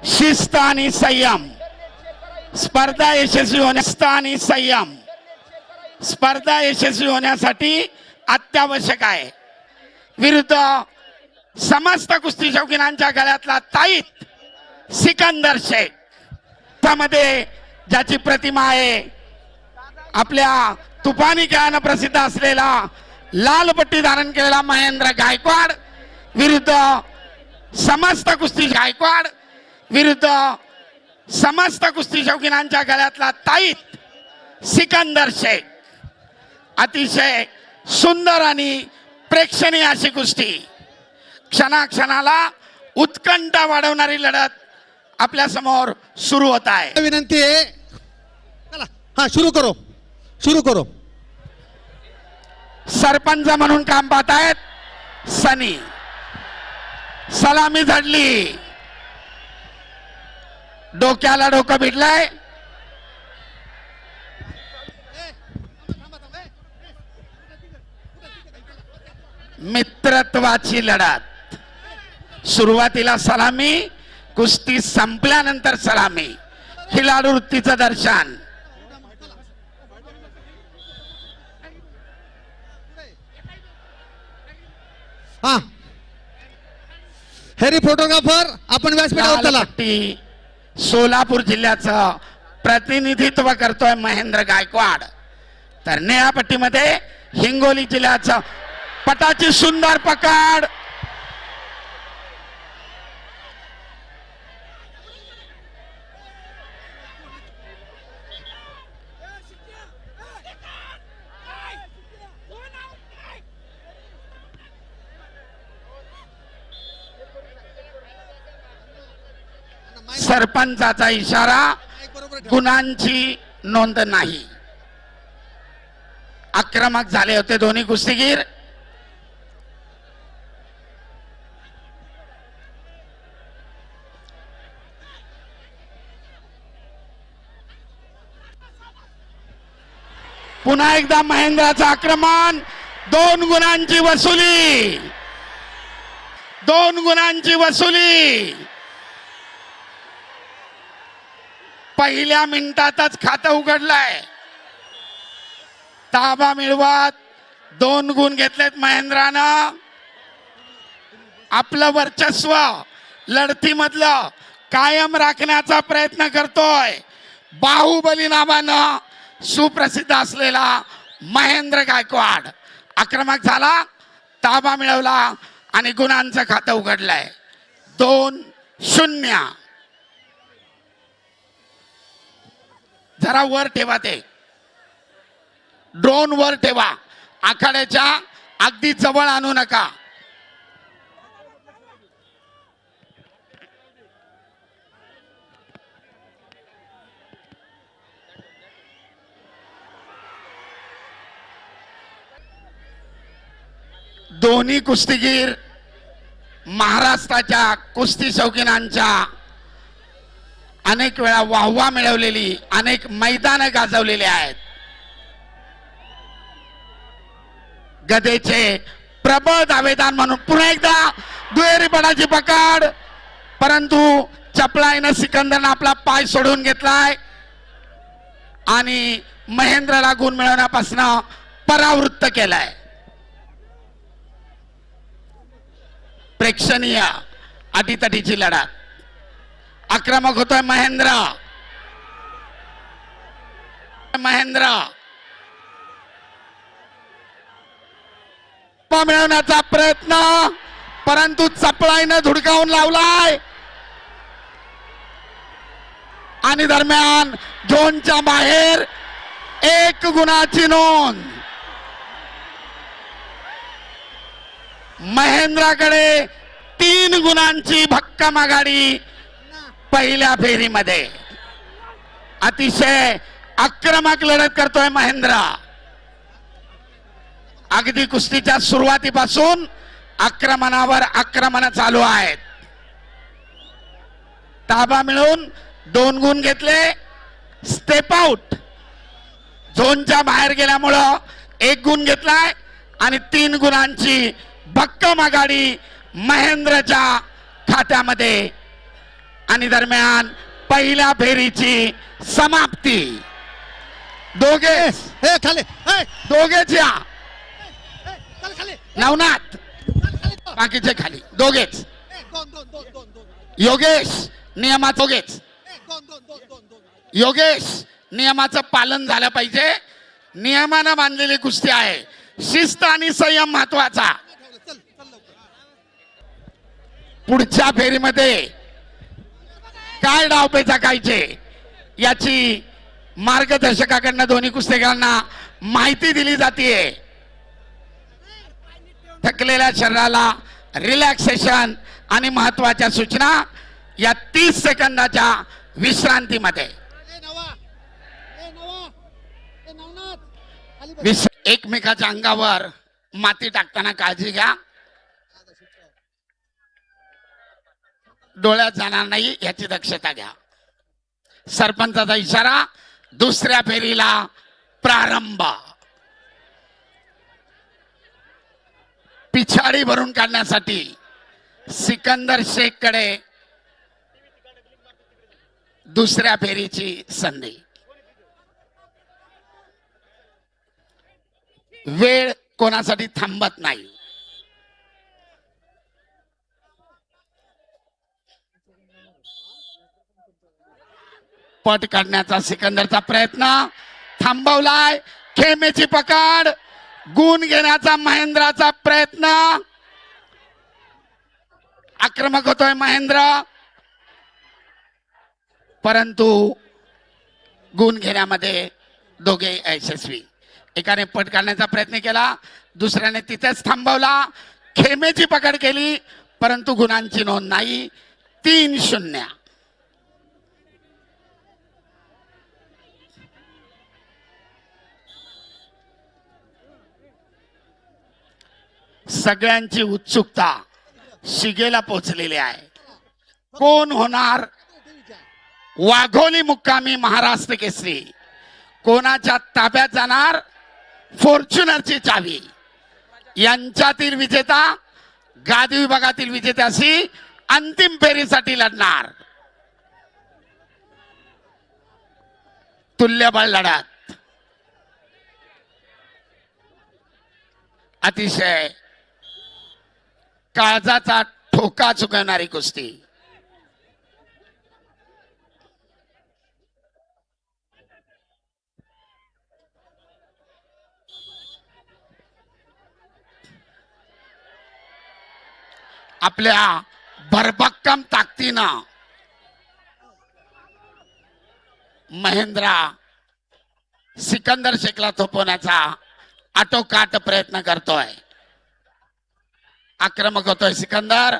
शिस्त आणि संयम. स्पर्धा यशस्वी होण्यासाठी अत्यावश्यक आहे. विरुद्ध समस्त कुस्ती शौकीनांच्या गळ्यातला ताईत सिकंदर शेख. त्यामध्ये ज्याची प्रतिमा आहे आपल्या तुफानी खेळानं प्रसिद्ध असलेला लाल पट्टी धारण केलेला महेंद्र गायकवाड विरुद्ध समस्त कुस्ती शौकीनांच्या गळ्यातला ताईत सिकंदर शेख. अतिशय सुंदर आणि प्रेक्षणीय अशी कुस्ती. क्षणाक्षणाला उत्कंठा वाढवणारी लढत आपल्या समोर सुरू होत आहे. विनंती आहे, चला हा सुरू करो. सरपंच म्हणून काम पाहत आहेत सनी. सलामी झडली, डोक्याला डोकं भिडलंय. मित्रत्वाची लढत. सुरुवातीला सलामी, कुस्ती संपल्यानंतर सलामी. खिलाडू वृत्तीचं दर्शन. हा हेरी फोटोग्राफर आपण व्यासपीठावर चला. सोलापूर जिल्ह्याचं प्रतिनिधित्व करतोय महेंद्र गायकवाड. तर निळ्या पट्टीमध्ये हिंगोली जिल्ह्याचं पटाची सुंदर पकड. सरपंचाचा इशारा, गुणांची नोंद नाही. आक्रमक झाले होते दोन्ही कुस्तीगीर. पुन्हा एकदा महेंद्राचं आक्रमण. 2 गुणांची वसुली. पहिल्या मिनिटातच खातं उघडलंय. ताबा मिळवत 2 गुण घेतलेत महेंद्रानं. आपलं वर्चस्व लढतीमधलं कायम राखण्याचा प्रयत्न करतोय. बाहुबली नावानं सुप्रसिद्ध असलेला महेंद्र गायकवाड आक्रमक झाला, ताबा मिळवला आणि गुणांचं खातं उघडलंय. 2-0. जरा वर ठेवा, ते ड्रोन वर ठेवा. आखाड्याच्या अगदी जवळ आणू नका. दोन्ही कुस्तीगीर महाराष्ट्राच्या कुस्ती शौकीनांच्या अनेक वेळा वाहवा मिळवलेली, अनेक मैदानं गाजवलेली आहेत. गदेचे प्रबळ दावेदार म्हणून पुन्हा एकदा दुहेरी बडाची पकड. परंतु चपळाईनं सिकंदरनं आपला पाय सोडून घेतलाय आणि महेंद्रला गुण मिळवण्यापासून परावृत्त केलाय. प्रेक्षणीय अटीतटीची लढत. आक्रमक होतोय महेंद्र. मिळवण्याचा प्रयत्न, परंतु चपळाईनं धुडकावून लावलाय आणि दरम्यान झोनच्या बाहेर 1 गुणाची नोंद. महेंद्राकडे 3 गुणांची भक्कम आघाडी पहिल्या फेरीमध्ये. अतिशय आक्रमक लढत करतोय महेंद्र. अगदी कुस्तीच्या सुरुवातीपासून आक्रमणावर आक्रमण चालू आहेत. ताबा मिळून 2 गुण घेतले. स्टेप आउट, झोनच्या बाहेर गेल्यामुळं 1 गुण घेतलाय आणि 3 गुणांची भक्कम आघाडी महेंद्रच्या खात्यामध्ये. आणि दरम्यान पहिल्या फेरीची समाप्ती. दोघे हे खाली ए, दोघेच या. ए, चल खाली नवनाथ चल खाली तो. बाकीचे खाली दोघेच. ए, दोन दोन दोन दोन दोन योगेश नियमात दोघेच. ए, दोन दोन दोन दोन दोन योगेश नियमाचं पालन झालं पाहिजे. नियमानं बांधलेली कुस्ती आहे. शिस्त आणि संयम महत्वाचा. ठेवलं. चल चल लवकर. पुढच्या फेरीमध्ये काय डावपेचा कायचे याची मार्गदर्शकाकडनं दोन्ही कुस्तेगारांना माहिती दिली जाते. थकलेल्या शरीराला रिलॅक्सेशन आणि महत्वाच्या सूचना या 30 सेकंदाच्या विश्रांतीमध्ये. ए नवा ए नवा ए नवनाथ खाली बस. एकमेकाच्या अंगावर माती टाकताना काळजी घ्या. डोळ्यात जाणार नाही याची दक्षता घ्या. सरपंचाचा इशारा. दुसऱ्या फेरीला प्रारंभ. पिछाडी भरून काढण्यासाठी सिकंदर शेख कडे दुसऱ्या फेरीची संधी. वेळ कोणासाठी थांबत नाही. पट काढण्याचा सिकंदरचा प्रयत्न थांबवलाय. खेमेची पकड. गुण घेण्याचा महेंद्राचा प्रयत्न. आक्रमक होतोय महेंद्र परंतु गुण घेण्यामध्ये दोघे यशस्वी. एकाने पट काढण्याचा प्रयत्न केला, दुसऱ्याने तिथेच थांबवला. खेमेची पकड केली परंतु गुणांची नोंद नाही. 3-0. सगळ्यांची उत्सुकता शिगेला पोहोचलेली आहे. कोण होणार वाघोली मुक्कामी महाराष्ट्र केसरी? कोणाच्या ताब्यात जाणार फॉर्च्युनरची चावी? यांच्यातील विजेता गादी विभागातील विजेत्याशी अंतिम फेरीसाठी लढणार. तुल्यबळ लढत. अतिशय काळजाचा ठोका चुकवणारी कुस्ती. आपल्या भरभक्कम ताकदीनं महेंद्रा सिकंदर शेखला थोपवण्याचा आटोकाट प्रयत्न करतोय. आक्रमक होतोय सिकंदर.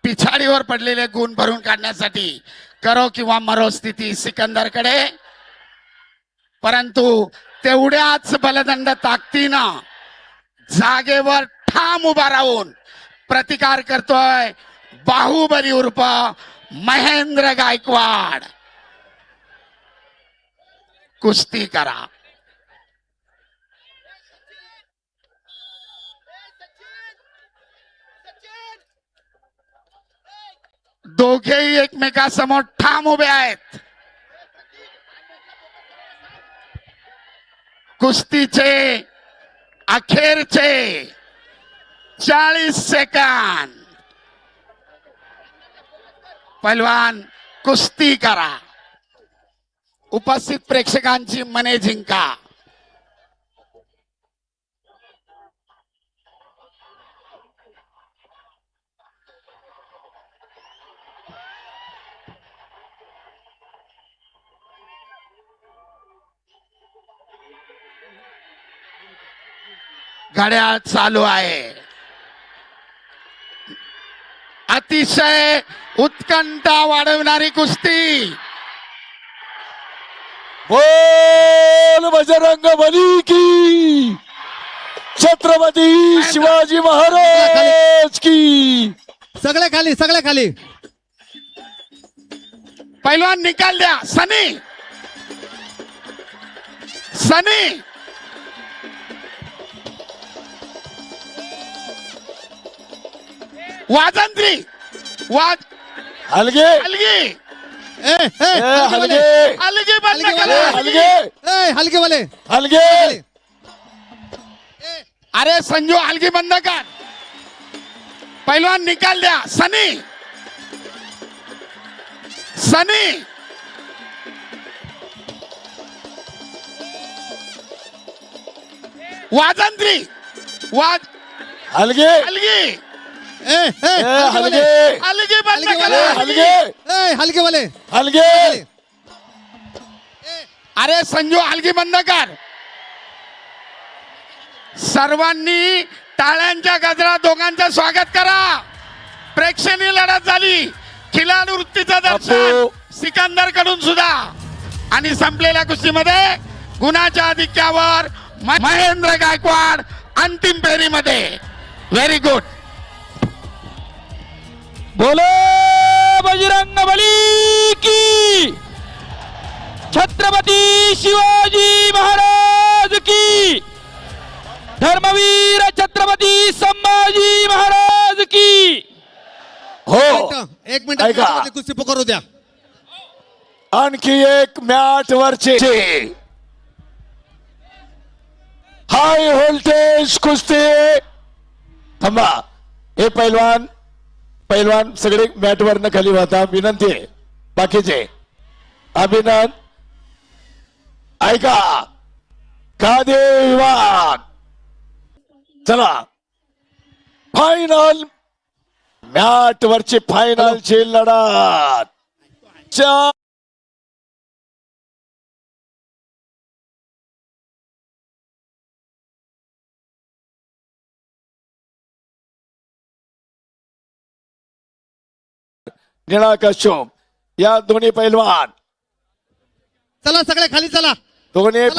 पिछाडीवर पडलेले गुण भरून काढण्यासाठी करो किंवा मरो स्थिती सिकंदरकडे. परंतु तेवढ्याच बलदंड ताकदीनं जागेवर ठाम उभा राहून प्रतिकार करतोय बाहुबली उर्फ महेंद्र गायकवाड. कुस्ती करा. दोघेही एकमेकासमोर ठाम उभे आहेत. कुस्तीचे अखेरचे 40 सेकंद. पैलवान कुस्ती करा. उपस्थित प्रेक्षकांची मने जिंका. घड्याळ चालू आहे. अतिशय उत्कंठा वाढवणारी कुस्ती. बोल बजरंग बली की, छत्रपती शिवाजी महाराज की. सगळे खाली सगळे खाली. पैलवान निकाल द्या. सनी सनी वाजंत्री वाज हलगे हलगी हलगे हलगी बंद हलगी करा वाले. हलगे हलके वाले हलगे अरे संजू हलगी बंद कर पहिलवान निकाल द्या सनी सनी वाजंत्री वाज हलगे हलगी हलगे हलगी बंद हलगी करा हलगे हलके वाले हलगे अरे संजू हलगी बंद कर सर्वांनी टाळ्यांच्या गजरात दोघांचं स्वागत करा प्रेक्षणीय लढत झाली खिलाडू वृत्तीचं दर्शन सिकंदर कडून सुद्धा आणि संपलेल्या कुस्तीमध्ये गुणाच्या आधिक्यावर महेंद्र गायकवाड अंतिम फेरीमध्ये व्हेरी गुड बोलो बजरंग बली की छत्रपती शिवाजी महाराज की धर्मवीर छत्रपती संभाजी महाराज की हो एक मिनिट ऐका. कुस्ती पुकारू द्या आणखी एक मॅट वरचे हाय व्होल्टेज कुस्ती थांबा हे पैलवान सगळे मॅट वरनं खाली वाहता विनंती आहे बाकीचे अभिनंदन ऐका खादे विभाग चला फायनल मॅट वरची फायनलची लढत निळा कश्यप या दोन्ही पैलवान चला सगळे खाली चला दोन्ही